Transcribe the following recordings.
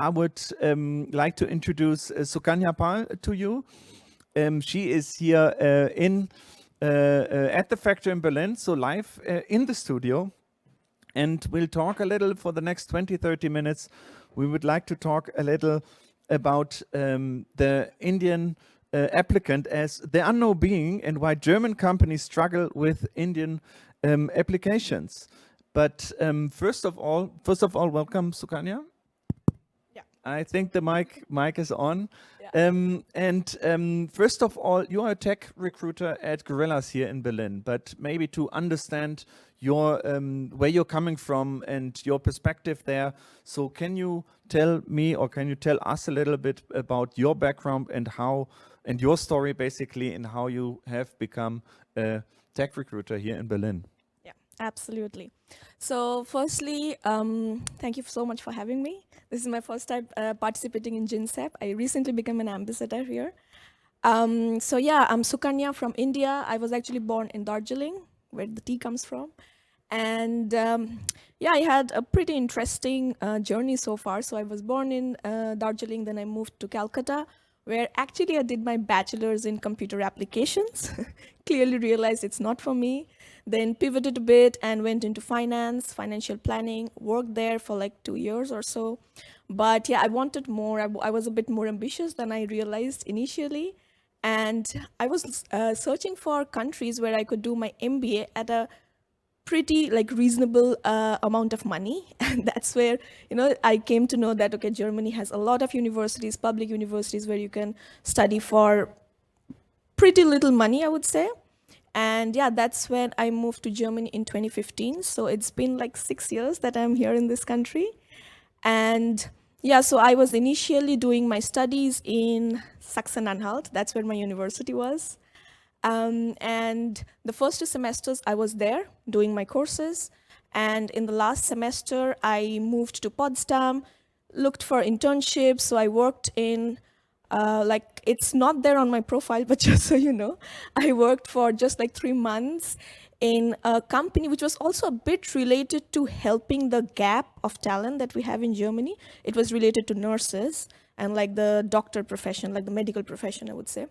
I would like to introduce Sukanya Pal to you. She is here at the factory in Berlin, so live in the studio. And we'll talk a little for the next 20-30 minutes. We would like to talk a little about the Indian applicant as the unknown being and why German companies struggle with Indian applications. But first of all, welcome, Sukanya. Yeah. I think the mic is on. Yeah. First of all, you are a tech recruiter at Gorillas here in Berlin, but maybe to understand your where you're coming from and your perspective there. So can you tell me, or can you tell us a little bit about your background and how, and your story basically, and how you have become a tech recruiter here in Berlin? Yeah, absolutely. So firstly, thank you so much for having me. This is my first time participating in GINSEP. I recently became an ambassador here. So yeah, I'm Sukanya from India. I was actually born in Darjeeling, where the tea comes from. And yeah, I had a pretty interesting journey so far. So I was born in Darjeeling, then I moved to Calcutta, where actually I did my bachelor's in computer applications. Clearly realized it's not for me. Then pivoted a bit and went into finance, financial planning, worked there for like 2 years or so. But yeah, I wanted more. I was a bit more ambitious than I realized initially. And I was searching for countries where I could do my MBA at a pretty like reasonable amount of money. And that's where, you know, I came to know that, okay, Germany has a lot of universities, public universities, where you can study for pretty little money, I would say. And yeah, that's when I moved to Germany in 2015. So it's been like 6 years that I'm here in this country. And yeah, so I was initially doing my studies in Sachsen-Anhalt. That's where my university was. And the first 2 semesters I was there doing my courses. And in the last semester, I moved to Potsdam, looked for internships. So I worked in, like, it's not there on my profile, but just so you know, I worked for just like 3 months in a company which was also a bit related to helping the gap of talent that we have in Germany. It was related to nurses and like the doctor profession, like the medical profession, I would say.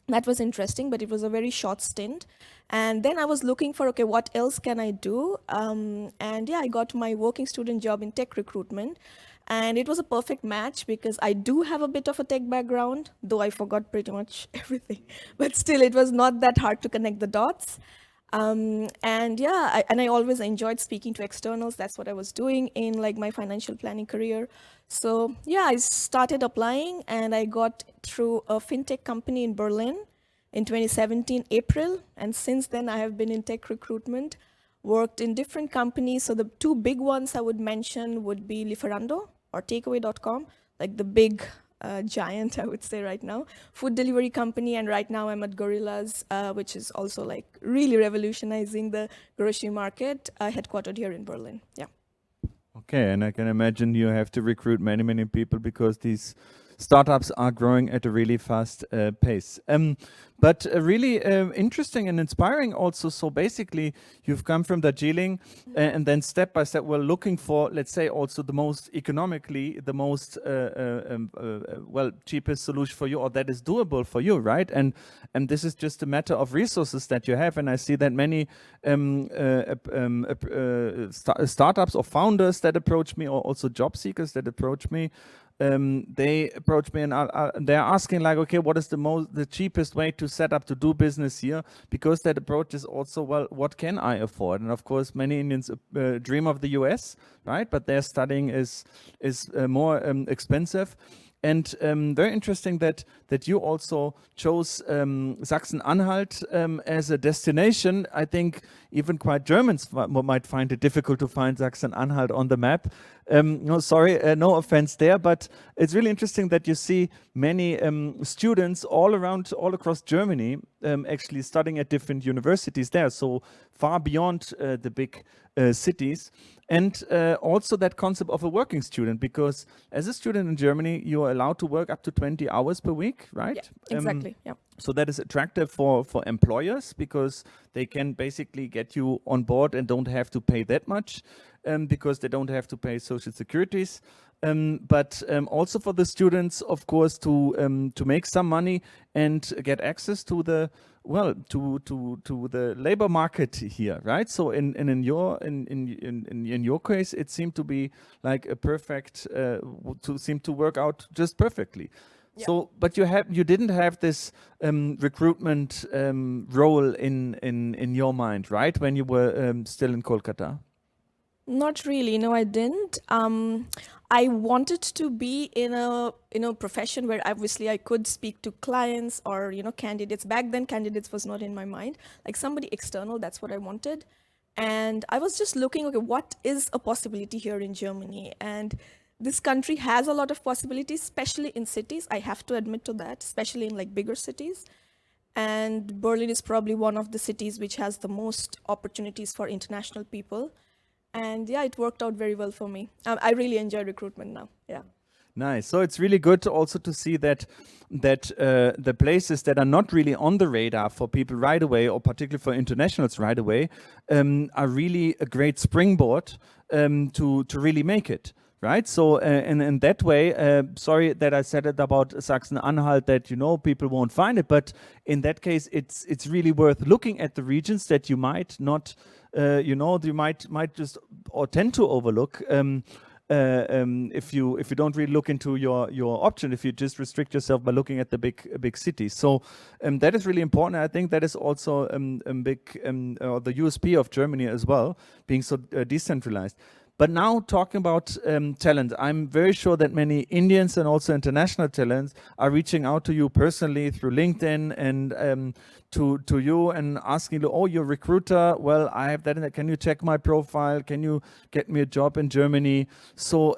That was interesting, but it was a very short stint. And then I was looking for, okay, what else can I do? And yeah, I got my working student job in tech recruitment. And it was a perfect match because I do have a bit of a tech background, though I forgot pretty much everything. But still, it was not that hard to connect the dots. And yeah, I always enjoyed speaking to externals. That's what I was doing in like my financial planning career. So yeah, I started applying and I got through a fintech company in Berlin in 2017, April. And since then I have been in tech recruitment, worked in different companies. So the 2 big ones I would mention would be Lieferando or Takeaway.com, like the big giant, I would say right now, food delivery company. And right now I'm at Gorillas, which is also like really revolutionizing the grocery market, headquartered here in Berlin. Yeah. Okay, and I can imagine you have to recruit many people because these startups are growing at a really fast pace. But really interesting and inspiring also. So basically, you've come from Darjeeling and then step by step, we're looking for, let's say, also the most economically, the most well, cheapest solution for you, or that is doable for you, right? And this is just a matter of resources that you have. And I see that many startups or founders that approach me, or also job seekers that approach me, they approach me and they're asking like, okay, what is the cheapest way to set up to do business here? Because that approach is also, well, what can I afford? And of course, many Indians dream of the US, right? But their studying is more expensive. And very interesting that you also chose Sachsen-Anhalt as a destination. I think even quite Germans might find it difficult to find Sachsen-Anhalt on the map. No, sorry, no offense there, but it's really interesting that you see many students all across Germany actually studying at different universities there, so far beyond the big cities. And also that concept of a working student, because as a student in Germany, you are allowed to work up to 20 hours per week, right? Yeah, exactly. Yeah. So that is attractive for employers because they can basically get you on board and don't have to pay that much because they don't have to pay social securities. But also for the students, of course, to make some money and get access to the to the labor market here, right? So in your case, it seemed to be like a perfect seem to work out just perfectly. Yeah. So, but you didn't have this recruitment role in your mind, right? When you were still in Kolkata. Not really. No, I didn't. I wanted to be in a profession where obviously I could speak to clients or candidates. Back then, candidates was not in my mind. Like somebody external, that's what I wanted. And I was just looking, okay, what is a possibility here in Germany? And this country has a lot of possibilities, especially in cities. I have to admit to that, especially in like bigger cities. And Berlin is probably one of the cities which has the most opportunities for international people. And yeah, it worked out very well for me. I really enjoy recruitment now. Yeah. Nice. So it's really good also to see that the places that are not really on the radar for people right away, or particularly for internationals right away, are really a great springboard to really make it. Right. So and in that way, sorry that I said it about Sachsen-Anhalt that people won't find it, but in that case, it's really worth looking at the regions that you might not, you might just or tend to overlook. If you don't really look into your option, if you just restrict yourself by looking at the big cities. So that is really important. I think that is also big the USP of Germany as well, being so decentralized. But now talking about talent, I'm very sure that many Indians and also international talents are reaching out to you personally through LinkedIn and to you and asking you, oh, you're a recruiter. Well, I have that. Can you check my profile? Can you get me a job in Germany? So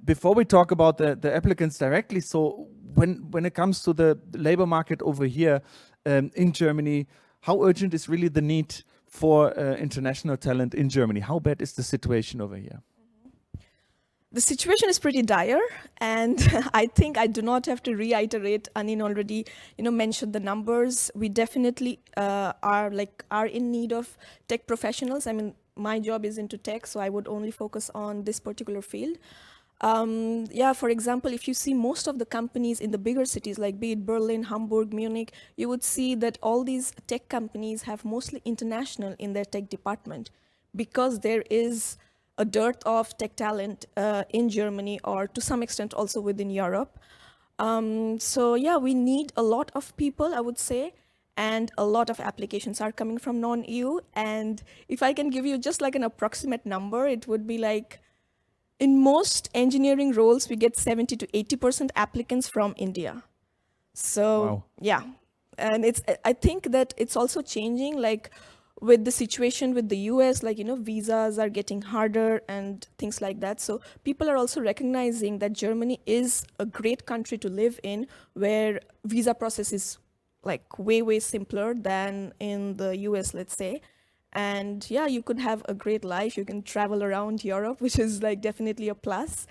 before we talk about the applicants directly, so when it comes to the labor market over here in Germany, how urgent is really the need for international talent in Germany? How bad is the situation over here? The situation is pretty dire, and I think I do not have to reiterate. Anin already, mentioned the numbers. We definitely are in need of tech professionals. I mean, my job is into tech, so I would only focus on this particular field. For example, if you see most of the companies in the bigger cities, like be it Berlin, Hamburg, Munich, you would see that all these tech companies have mostly international in their tech department because there is a dearth of tech talent in Germany or to some extent also within Europe. We need a lot of people, I would say, and a lot of applications are coming from non-EU. And if I can give you just like an approximate number, it would be like, in most engineering roles, we get 70 to 80% applicants from India. So, wow. Yeah. And I think that it's also changing, like with the situation with the US, visas are getting harder and things like that. So people are also recognizing that Germany is a great country to live in, where visa process is like way, way simpler than in the US, let's say. And yeah, you could have a great life. You can travel around Europe, which is like definitely a plus.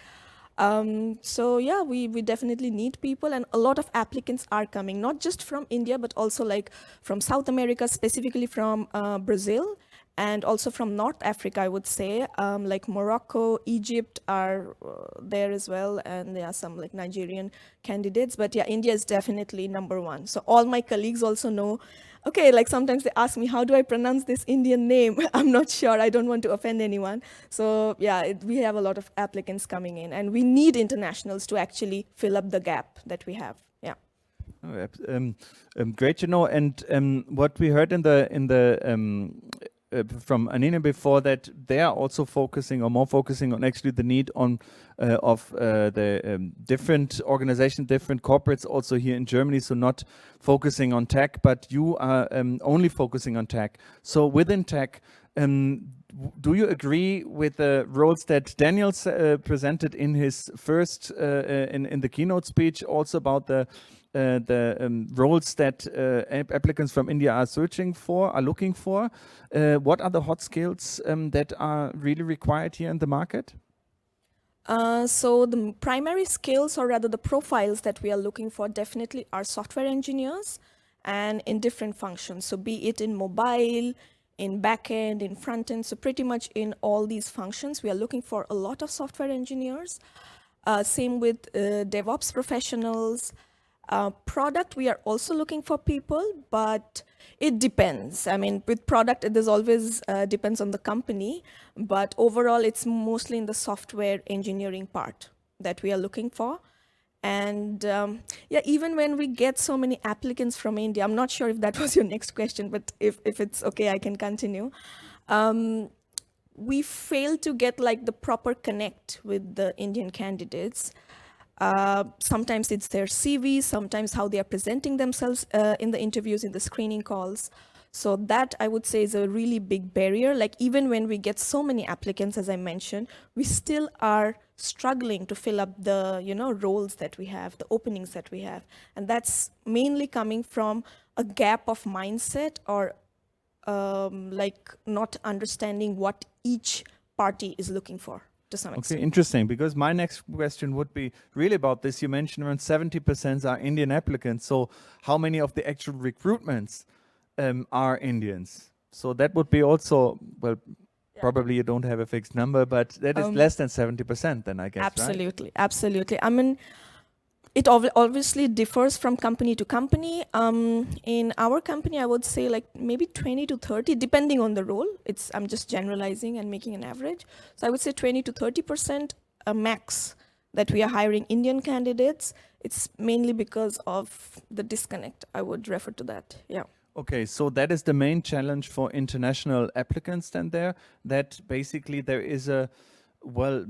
We definitely need people, and a lot of applicants are coming, not just from India, but also like from South America, specifically from Brazil, and also from North Africa, I would say, like Morocco, Egypt are there as well, and there are some like Nigerian candidates. But yeah, India is definitely number one. So all my colleagues also know, okay, like sometimes they ask me, how do I pronounce this Indian name? I'm not sure. I don't want to offend anyone. So yeah, we have a lot of applicants coming in, and we need internationals to actually fill up the gap that we have. Yeah. Great to know. And what we heard in the from Anina before, that they are also focusing or more focusing on actually the need on of the different organizations, different corporates also here in Germany. So not focusing on tech, but you are only focusing on tech. So within tech, do you agree with the roles that Daniel presented in his first in the keynote speech, also about the roles that applicants from India are looking for? What are the hot skills that are really required here in the market? So the primary skills, or rather the profiles that we are looking for, definitely are software engineers and in different functions. So be it in mobile, in backend, in front end, so pretty much in all these functions, we are looking for a lot of software engineers. Same with DevOps professionals. Product, we are also looking for people, but it depends. I mean, with product, it is always depends on the company, but overall, it's mostly in the software engineering part that we are looking for. And yeah, even when we get so many applicants from India, I'm not sure if that was your next question, but if it's okay, I can continue. We fail to get like the proper connect with the Indian candidates. Sometimes it's their CV, sometimes how they are presenting themselves in the interviews, in the screening calls. So that I would say is a really big barrier. Like even when we get so many applicants, as I mentioned, we still are struggling to fill up the roles that we have, the openings that we have. And that's mainly coming from a gap of mindset, or like not understanding what each party is looking for to some Okay, extent. interesting, because my next question would be really about this. You mentioned around 70% are Indian applicants. So how many of the actual recruitments are Indians? So that would be also, well, probably you don't have a fixed number, but that is less than 70% then, I guess, right? Absolutely, absolutely. I mean, it obviously differs from company to company. In our company, I would say like maybe 20 to 30, depending on the role. I'm just generalizing and making an average. So I would say 20 to 30% max that we are hiring Indian candidates. It's mainly because of the disconnect. I would refer to that. Yeah. Okay, so that is the main challenge for international applicants then there, that basically there is a, well,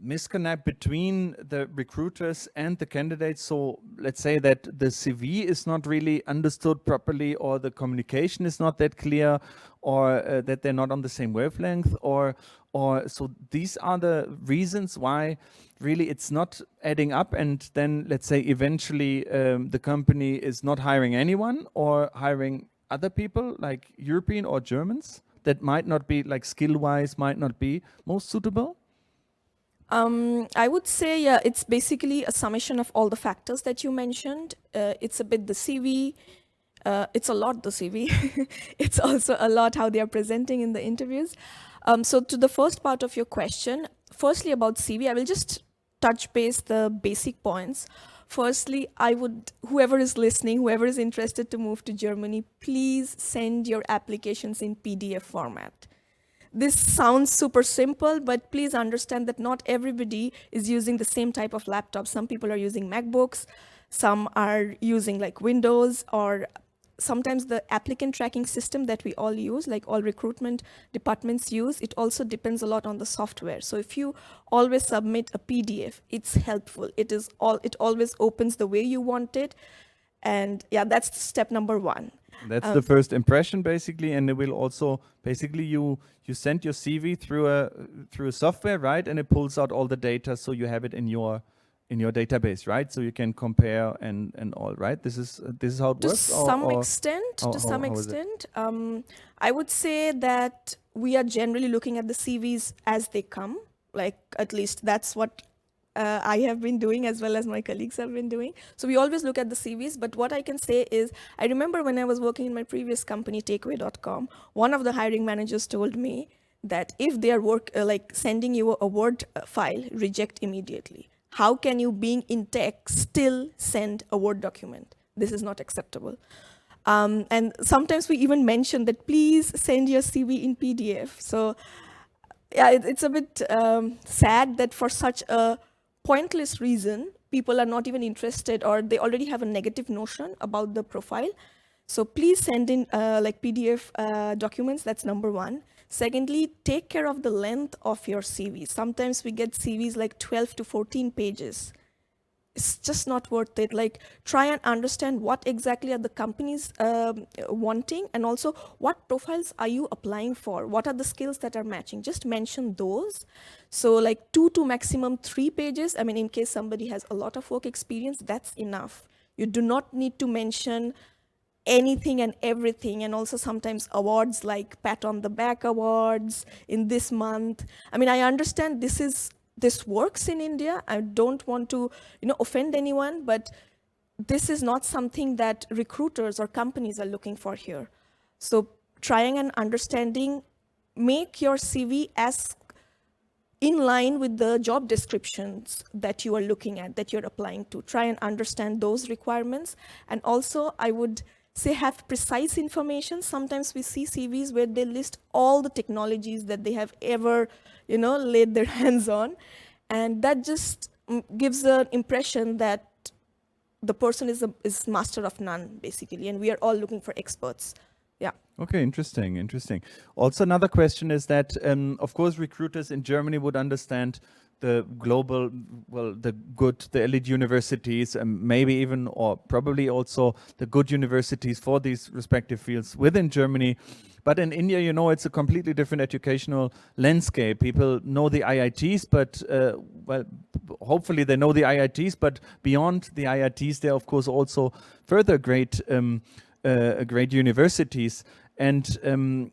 misconnect between the recruiters and the candidates. So let's say that the CV is not really understood properly, or the communication is not that clear, or that they're not on the same wavelength, or so these are the reasons why really it's not adding up. And then let's say eventually the company is not hiring anyone, or hiring other people like European or Germans that might not be, like skill-wise, might not be most suitable. I would say, yeah, it's basically a summation of all the factors that you mentioned. It's a bit the CV. It's a lot the CV. It's also a lot how they are presenting in the interviews. So to the first part of your question, firstly about CV, I will just touch base the basic points. Firstly, I would, whoever is listening, whoever is interested to move to Germany, please send your applications in PDF format. This sounds super simple, but please understand that not everybody is using the same type of laptop. Some people are using MacBooks, some are using like Windows, or sometimes the applicant tracking system that we all use, like all recruitment departments use, it also depends a lot on the software. So if you always submit a PDF, it's helpful. It always opens the way you want it. And yeah, that's step number one. That's the first impression basically, and it will also basically you send your CV through a software, right? And it pulls out all the data, so you have it in your database, right? So you can compare and all, right? This is how it To works. some extent, how is it? I would say that we are generally looking at the CVs as they come. Like at least that's what I have been doing, as well as my colleagues have been doing. So we always look at the CVs. But what I can say is, I remember when I was working in my previous company, Takeaway.com, one of the hiring managers told me that if they are like sending you a Word file, reject immediately. How can you, being in tech, still send a Word document? This is not acceptable. And sometimes we even mention that please send your CV in PDF. So yeah, it's a bit sad that for such a pointless reason, people are not even interested, or they already have a negative notion about the profile. So please send in like PDF documents. That's number one. Secondly, take care of the length of your CV. Sometimes we get CVs like 12 to 14 pages. It's just not worth it. Like, try and understand what exactly are the companies wanting, and also what profiles are you applying for? What are the skills that are matching? Just mention those. So like 2 to maximum 3 pages. I mean, in case somebody has a lot of work experience, that's enough. You do not need to mention anything and everything. And also sometimes awards like pat on the back awards in this month. I mean, I understand this is this works in India. I don't want to, offend anyone, but this is not something that recruiters or companies are looking for here. So trying and understanding, make your CV as in line with the job descriptions that you are looking at, that you're applying to. Try and understand those requirements. And also, I would say have precise information. Sometimes we see CVs where they list all the technologies that they have ever, laid their hands on. And that just gives an impression that the person is master of none, basically, and we are all looking for experts. Yeah. Okay, interesting. Also, another question is that, of course, recruiters in Germany would understand the global, the elite universities, and maybe even, or probably also the good universities for these respective fields within Germany. But in India, it's a completely different educational landscape. People know the IITs, but hopefully they know the IITs, but beyond the IITs, there are, of course, also further great universities. And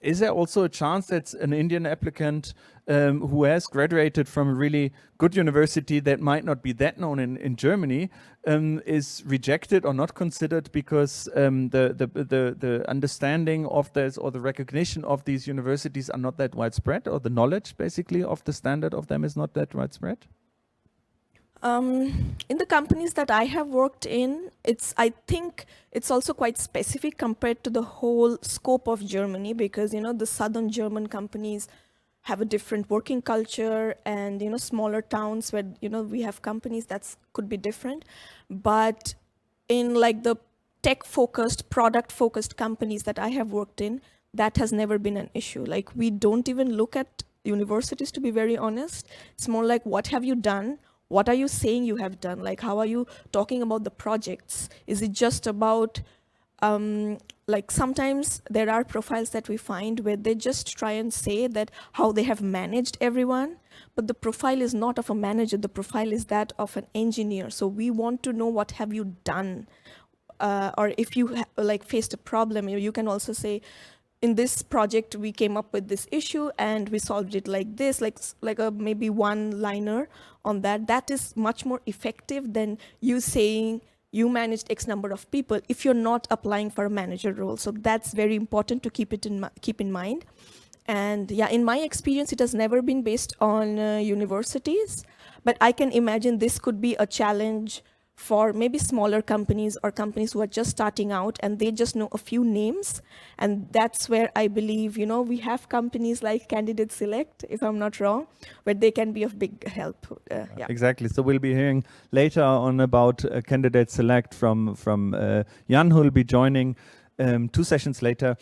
is there also a chance that an Indian applicant who has graduated from a really good university that might not be that known in Germany is rejected or not considered because the understanding of this or the recognition of these universities are not that widespread, or the knowledge basically of the standard of them is not that widespread? In the companies that I have worked in, I think it's also quite specific compared to the whole scope of Germany, because the southern German companies have a different working culture, and smaller towns where we have companies that could be different. But in like the tech-focused, product-focused companies that I have worked in, that has never been an issue. Like, we don't even look at universities, to be very honest. It's more like, what have you done? What are you saying you have done? Like, how are you talking about the projects? Is it just about, like, sometimes there are profiles that we find where they just try and say that how they have managed everyone, but the profile is not of a manager. The profile is that of an engineer. So we want to know, what have you done? Or if you faced a problem, you can also say, in this project, we came up with this issue and we solved it like this, like a maybe one-liner on that. That is much more effective than you saying you managed X number of people if you're not applying for a manager role. So that's very important to keep in mind. And yeah, in my experience, it has never been based on universities, but I can imagine this could be a challenge for maybe smaller companies or companies who are just starting out and they just know a few names. And that's where I believe, we have companies like Candidate Select, if I'm not wrong, where they can be of big help. Yeah. Exactly. So we'll be hearing later on about Candidate Select from Jan, who will be joining 2 sessions later.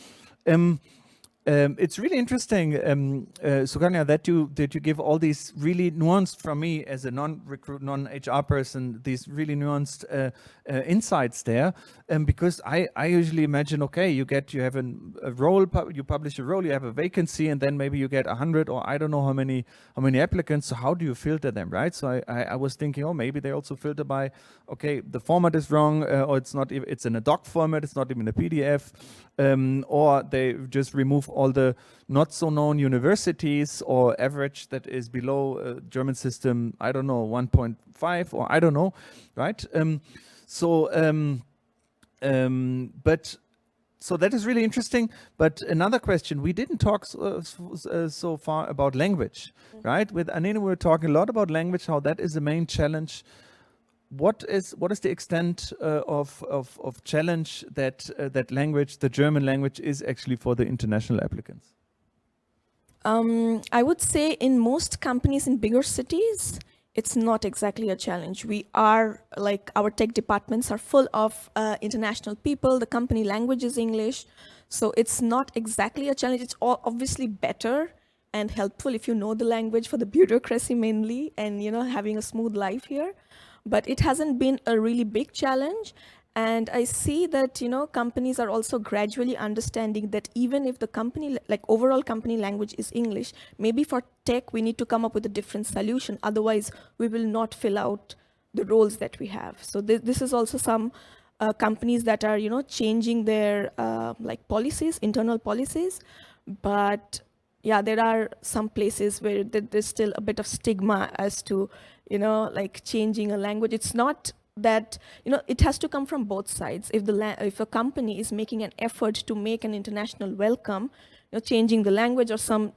It's really interesting, Sukanya, that you give all these really nuanced, from me as a non-recruit, non-HR person, these really nuanced insights there, because I usually imagine, okay, you have a role, you publish a role, you have a vacancy, and then maybe you get 100 or I don't know how many applicants. So how do you filter them, right? So I was thinking, oh, maybe they also filter by, okay, the format is wrong, or it's in a doc format, it's not even a PDF. Or they just remove all the not so known universities or average that is below German system, I don't know, 1.5 or I don't know, right? So that is really interesting. But another question, we didn't talk so far about language, right? With Anine, we were talking a lot about language, how that is the main challenge. What is the extent of challenge that language, the German language, is actually for the international applicants? I would say in most companies in bigger cities, it's not exactly a challenge. We are, like, our tech departments are full of international people. The company language is English. So it's not exactly a challenge. It's obviously better and helpful if you know the language for the bureaucracy mainly and, having a smooth life here. But it hasn't been a really big challenge. And I see that, companies are also gradually understanding that even if the company, like overall company language is English, maybe for tech, we need to come up with a different solution. Otherwise, we will not fill out the roles that we have. So this is also some companies that are, changing their like policies, internal policies. But yeah, there are some places where there's still a bit of stigma as to, like changing a language. It's not that, it has to come from both sides. If a company is making an effort to make an international welcome, changing the language or some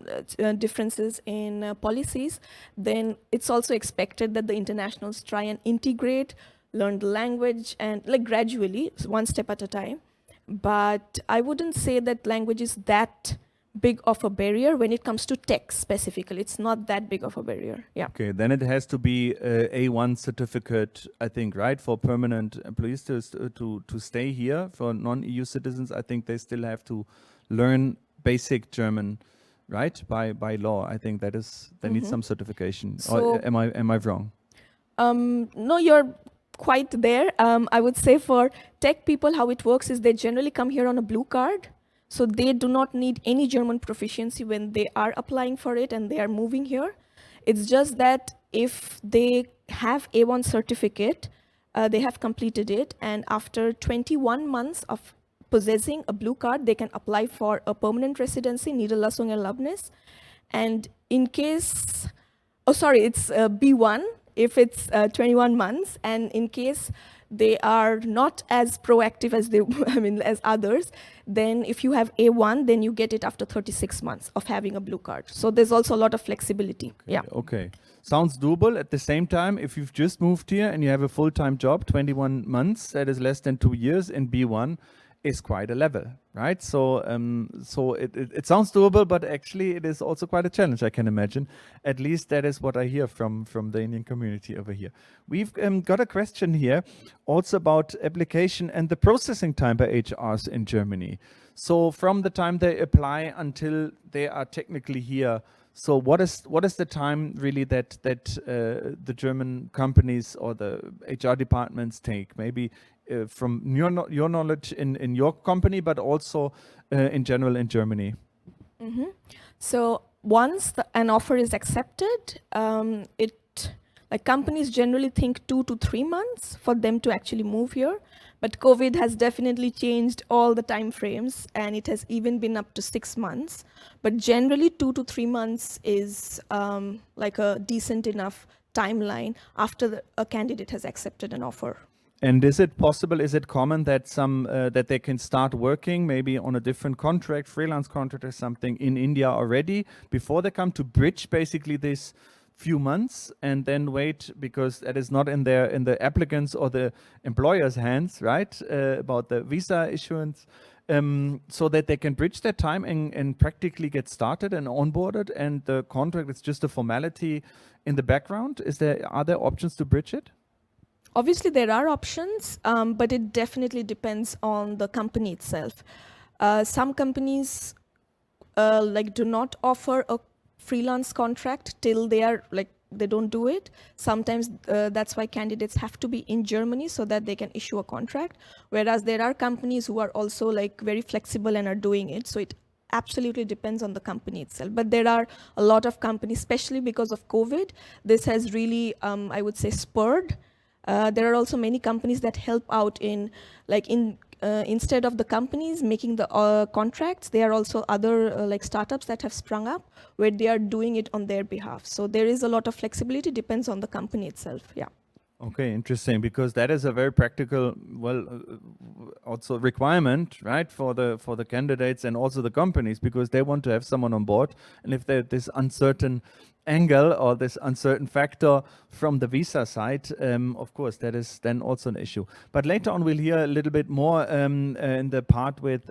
differences in policies, then it's also expected that the internationals try and integrate, learn the language, and like gradually, one step at a time. But I wouldn't say that language is that big of a barrier when it comes to tech specifically. It's not that big of a barrier. Yeah. Okay, then it has to be a A1 certificate, I think, right, for permanent employees to stay here. For non-EU citizens, I think they still have to learn basic German, right, by law. I think that is they need some certification. So- or am I wrong? No, you're quite there. I would say for tech people, how it works is they generally come here on a blue card. So they do not need any German proficiency when they are applying for it and they are moving here. It's just that if they have A1 certificate, they have completed it, and after 21 months of possessing a blue card, they can apply for a permanent residency, Niederlassung Erlaubnis. And in case, it's B1 if it's 21 months, and in case they are not as proactive as as others, then if you have A1, then you get it after 36 months of having a blue card. So there's also a lot of flexibility. Okay, Yeah. Okay. Sounds doable. At the same time, if you've just moved here and you have a full-time job, 21 months, that is less than 2 years in B1, is quite a level, right? So it sounds doable, but actually it is also quite a challenge, I can imagine. At least that is what I hear from the Indian community over here. We've got a question here also about application and the processing time by HRs in Germany. So from the time they apply until they are technically here, so what is the time really that the German companies or the HR departments take? Maybe from your knowledge in your company, but also in general in Germany. So once an offer is accepted, companies generally think 2 to 3 months for them to actually move here. But COVID has definitely changed all the time frames, and it has even been up to 6 months. But generally 2 to 3 months is like a decent enough timeline after a candidate has accepted an offer. And is it possible, is it common that that they can start working maybe on a different contract, freelance contract or something in India already before they come to bridge basically this few months and then wait, because that is not in the applicants or the employer's hands, right, about the visa issuance, so that they can bridge that time and practically get started and onboarded, and the contract is just a formality in the background? Are there options to bridge it? Obviously, there are options, but it definitely depends on the company itself. Some companies do not offer a freelance contract till they don't do it. Sometimes that's why candidates have to be in Germany so that they can issue a contract. Whereas there are companies who are also very flexible and are doing it. So it absolutely depends on the company itself. But there are a lot of companies, especially because of COVID, this has really, I would say, spurred. There are also many companies that help out in instead of the companies making the contracts, there are also other startups that have sprung up where they are doing it on their behalf. So there is a lot of flexibility, depends on the company itself. Yeah. Okay, interesting, because that is a very practical, also requirement, right, for the candidates and also the companies, because they want to have someone on board, and if there's this uncertain angle or this uncertain factor from the visa side, of course, that is then also an issue. But later on, we'll hear a little bit more in the part with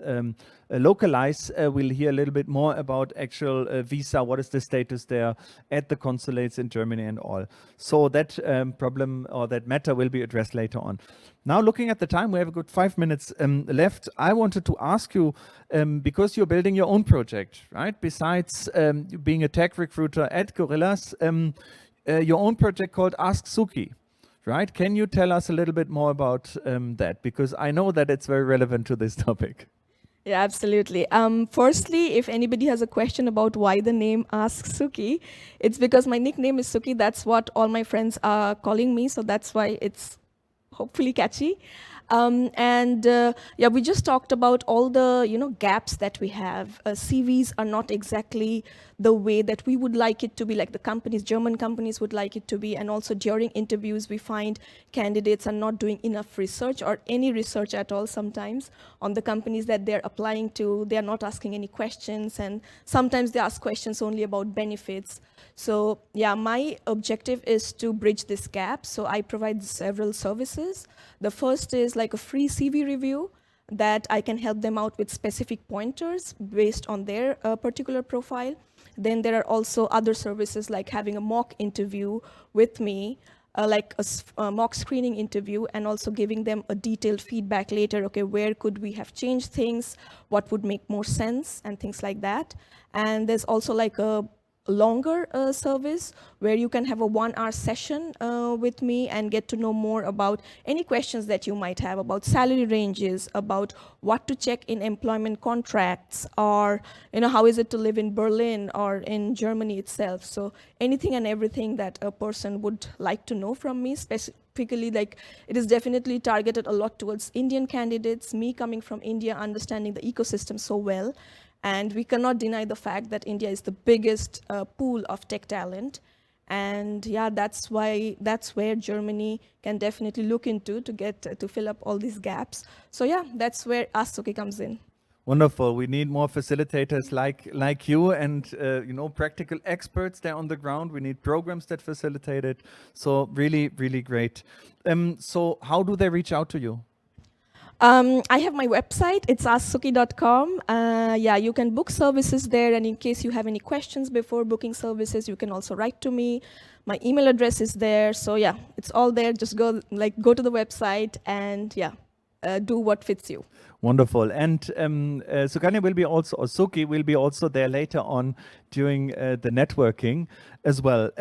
localize. We'll hear a little bit more about actual visa. What is the status there at the consulates in Germany and all. So that problem or that matter will be addressed later on. Now, looking at the time, we have a good 5 minutes left. I wanted to ask you, because you're building your own project, right? Besides being a tech recruiter at Gorillas, your own project called Ask Suki, right? Can you tell us a little bit more about that? Because I know that it's very relevant to this topic. Yeah, absolutely. Firstly, if anybody has a question about why the name Ask Suki, it's because my nickname is Suki. That's what all my friends are calling me. So that's why it's hopefully catchy. We just talked about all the gaps that we have. CVs are not exactly the way that we would like it to be, like the companies, German companies would like it to be. And also during interviews, we find candidates are not doing enough research or any research at all sometimes on the companies that they're applying to. They're not asking any questions, and sometimes they ask questions only about benefits. So yeah, my objective is to bridge this gap. So I provide several services. The first is like a free CV review that I can help them out with specific pointers based on their particular profile. Then there are also other services like having a mock interview with me, like a mock screening interview, and also giving them a detailed feedback later. Okay, where could we have changed things? What would make more sense, and things like that. And there's also like a longer service where you can have a 1-hour session with me and get to know more about any questions that you might have about salary ranges, about what to check in employment contracts, or how is it to live in Berlin or in Germany itself. So anything and everything that a person would like to know from me, specifically, like it is definitely targeted a lot towards Indian candidates, me coming from India, understanding the ecosystem so well. And we cannot deny the fact that India is the biggest pool of tech talent. And yeah, that's where Germany can definitely look into to get to fill up all these gaps. So yeah, that's where Asuki comes in. Wonderful. We need more facilitators like you, and practical experts there on the ground. We need programs that facilitate it. So really, really great. So how do they reach out to you? I have my website, it's asuki.com. Yeah, you can book services there, and in case you have any questions before booking services, you can also write to me. My email address is there, so yeah, it's all there. Just go to the website and yeah, do what fits you. Wonderful. And Sukanya will be also, or Suki will be also there later on during the networking as well.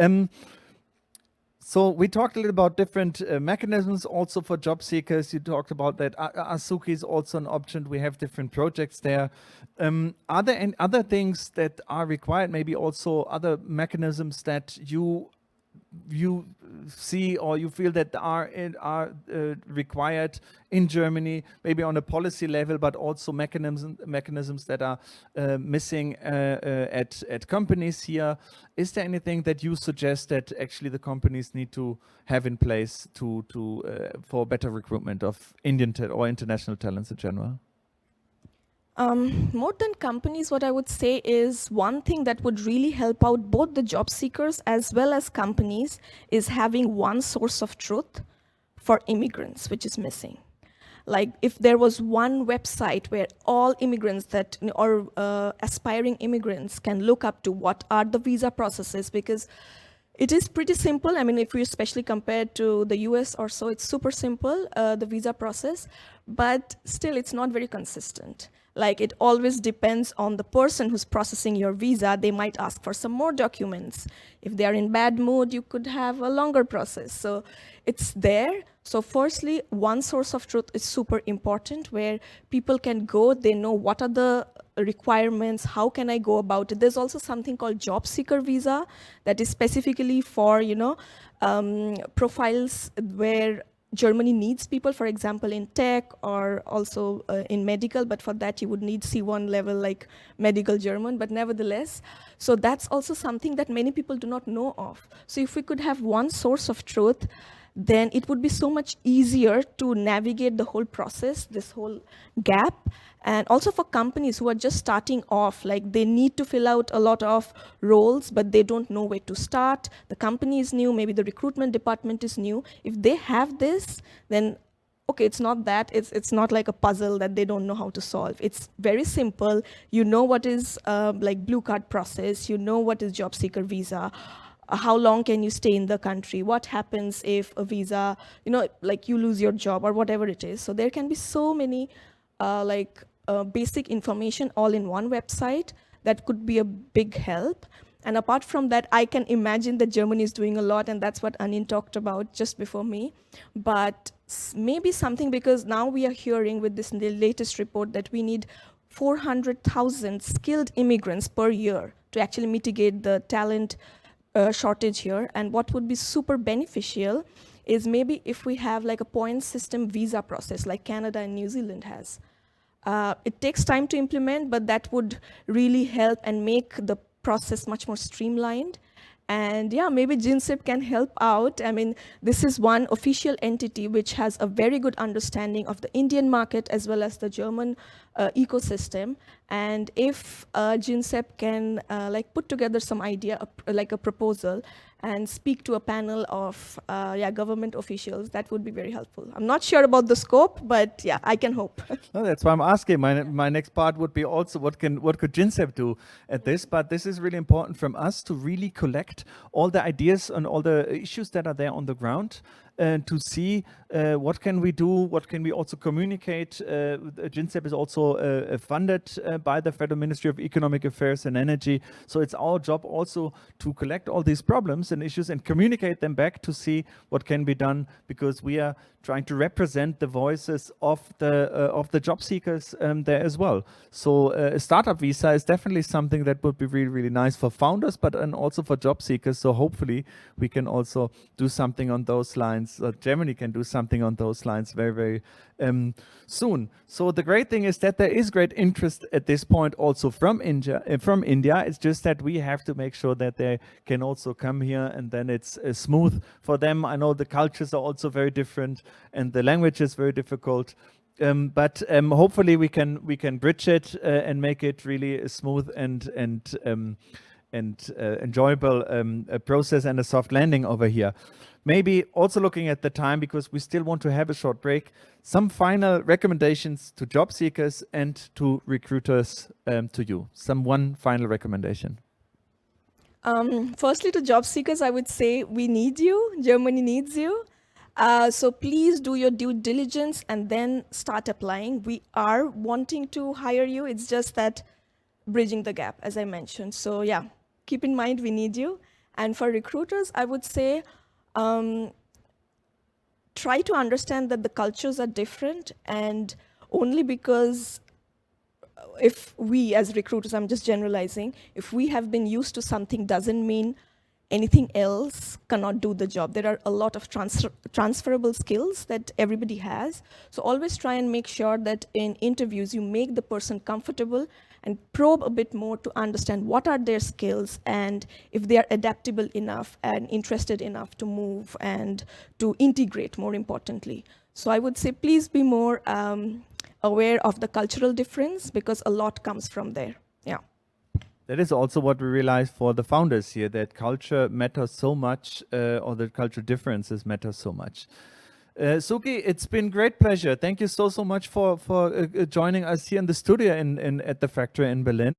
So we talked a little about different mechanisms also for job seekers. You talked about that Asuki is also an option. We have different projects there. Are there any other things that are required? Maybe also other mechanisms that you see or you feel that are required in Germany, maybe on a policy level, but also mechanisms that are missing at companies here. Is there anything that you suggest that actually the companies need to have in place for better recruitment of Indian or international talents in general? More than companies, what I would say is one thing that would really help out both the job seekers as well as companies is having one source of truth for immigrants, which is missing. Like if there was one website where all immigrants or aspiring immigrants can look up to what are the visa processes, because it is pretty simple. I mean, if we especially compare to the US or so, it's super simple, the visa process, but still it's not very consistent. Like it always depends on the person who's processing your visa. They might ask for some more documents. If they are in bad mood, you could have a longer process. So it's there. So firstly, one source of truth is super important where people can go, they know what are the requirements, how can I go about it. There's also something called job seeker visa that is specifically for, profiles where Germany needs people, for example, in tech or also in medical, but for that you would need C1 level like medical German, but nevertheless. So that's also something that many people do not know of. So if we could have one source of truth, then it would be so much easier to navigate the whole process, this whole gap. And also for companies who are just starting off, like they need to fill out a lot of roles, but they don't know where to start. The company is new, maybe the recruitment department is new. If they have this, then okay, it's not that, it's not like a puzzle that they don't know how to solve. It's very simple. You know what is like blue card process, you know what is job seeker visa, how long can you stay in the country, what happens if a visa, like you lose your job or whatever it is. So there can be so many basic information all in one website that could be a big help. And apart from that, I can imagine that Germany is doing a lot, and that's what Anin talked about just before me. But maybe something, because now we are hearing with this latest report that we need 400,000 skilled immigrants per year to actually mitigate the talent shortage here. And what would be super beneficial is maybe if we have like a point system visa process like Canada and New Zealand has. It takes time to implement, but that would really help and make the process much more streamlined. And yeah, maybe GINSEP can help out. I mean, this is one official entity which has a very good understanding of the Indian market as well as the German ecosystem. And if GINSEP can like put together some idea, like a proposal, and speak to a panel of government officials, that would be very helpful. I'm not sure about the scope, but yeah, I can hope. No, that's why I'm asking. My next part would be also what could GINSEP do at this? But this is really important from us to really collect all the ideas and all the issues that are there on the ground, and to see what can we do, what can we also communicate. GINSEP is also funded by the Federal Ministry of Economic Affairs and Energy. So it's our job also to collect all these problems and issues and communicate them back to see what can be done, because we are trying to represent the voices of the job seekers there as well. So a startup visa is definitely something that would be really, really nice for founders, but and also for job seekers. So hopefully we can also do something on those lines. Germany can do something on those lines very, very soon. So the great thing is that there is great interest at this point also from India. It's just that we have to make sure that they can also come here, and then it's smooth for them. I know the cultures are also very different, and the language is very difficult. But hopefully we can bridge it and make it really a smooth and enjoyable process and a soft landing over here. Maybe also looking at the time, because we still want to have a short break, some final recommendations to job seekers and to recruiters, to you. One final recommendation. Firstly, to job seekers, I would say we need you. Germany needs you. So please do your due diligence and then start applying. We are wanting to hire you. It's just that bridging the gap, as I mentioned. So yeah, keep in mind we need you. And for recruiters, I would say try to understand that the cultures are different, and only because if we as recruiters, I'm just generalizing, if we have been used to something doesn't mean anything else cannot do the job. There are a lot of transferable skills that everybody has. So always try and make sure that in interviews you make the person comfortable and probe a bit more to understand what are their skills and if they are adaptable enough and interested enough to move and to integrate, more importantly. So I would say please be more aware of the cultural difference, because a lot comes from there. Yeah. That is also what we realize for the founders here, that culture matters so much, or the cultural differences matter so much. Suki, it's been great pleasure. Thank you so much for joining us here in the studio at the factory in Berlin.